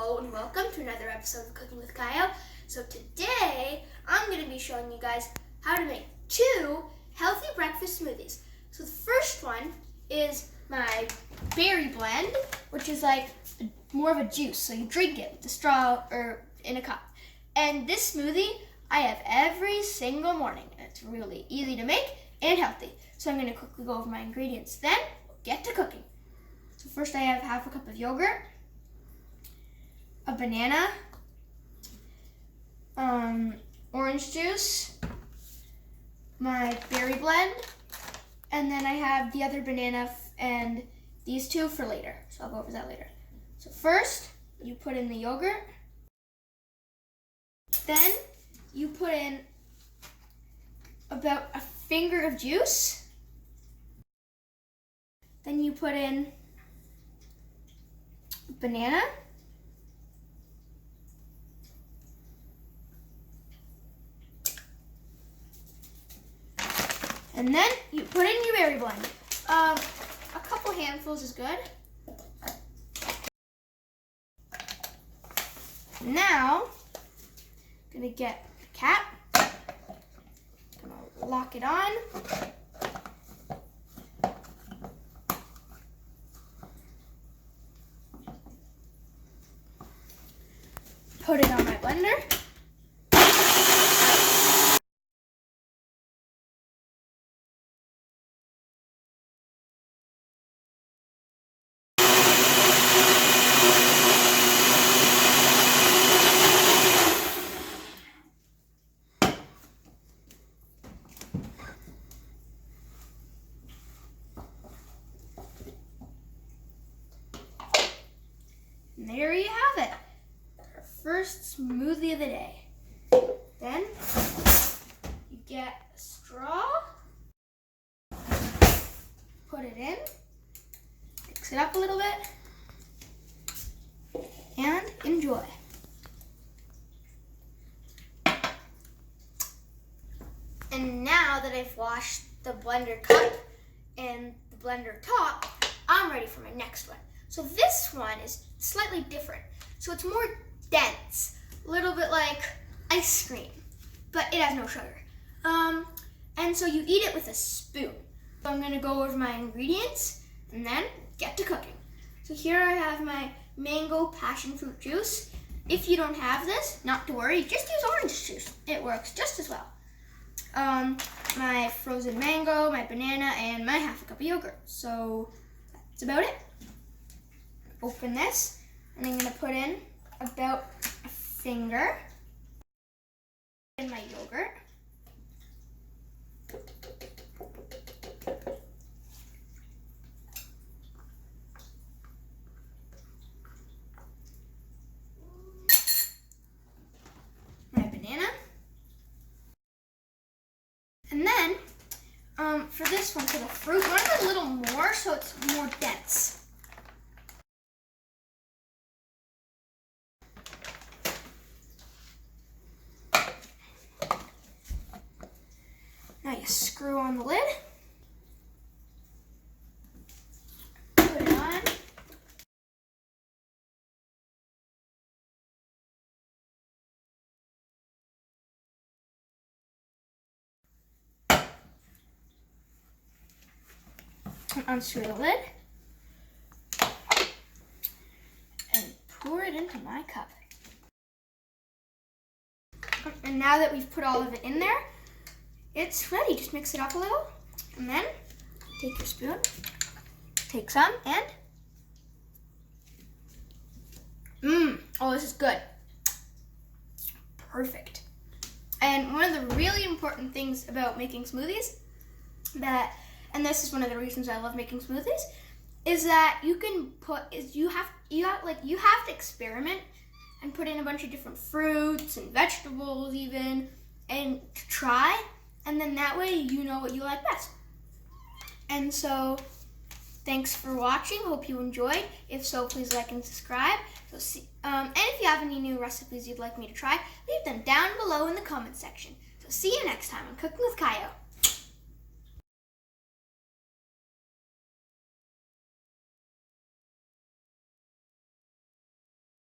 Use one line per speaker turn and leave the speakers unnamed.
Hello and welcome to another episode of Cooking with Caio. So today I'm going to be showing you guys how to make 2 healthy breakfast smoothies. So the first one is my berry blend, which is like more of a juice. So you drink it with a straw or in a cup. And this smoothie I have every single morning. And it's really easy to make and healthy. So I'm going to quickly go over my ingredients. Then we'll get to cooking. So first I have half a cup of yogurt, a banana, orange juice, my berry blend, and then I have the other banana and these 2 for later. So I'll go over that later. So first, you put in the yogurt. Then you put in about a finger of juice. Then you put in banana. And then you put in your berry blend. A couple handfuls is good. Now, I'm gonna get the cap. Gonna lock it on. Put it on my blender. And there you have it. Our first smoothie of the day. Then you get a straw, put it in, mix it up a little bit, and enjoy. And now that I've washed the blender cup and the blender top, I'm ready for my next one. So this one is slightly different. So it's more dense, a little bit like ice cream, but it has no sugar. And so you eat it with a spoon. So I'm gonna go over my ingredients and then get to cooking. So here I have my mango passion fruit juice. If you don't have this, not to worry, just use orange juice. It works just as well. My frozen mango, my banana, and my half a cup of yogurt. So that's about it. Open this, and I'm gonna put in about a finger in my yogurt. My banana. And then, for this one, for the fruit, I want it a little more so it's more dense. Now you screw on the lid, put it on, and unscrew the lid, and pour it into my cup. And now that we've put all of it in there, it's ready. Just mix it up a little, and then take your spoon, take some, and oh, this is good. Perfect. And one of the really important things about making smoothies and this is one of the reasons I love making smoothies, is that you have to experiment and put in a bunch of different fruits and vegetables even, and try. And then that way you know what you like best. And so, thanks for watching. Hope you enjoyed. If so, please like and subscribe. And if you have any new recipes you'd like me to try, leave them down below in the comments section. So see you next time on Cooking with Caio.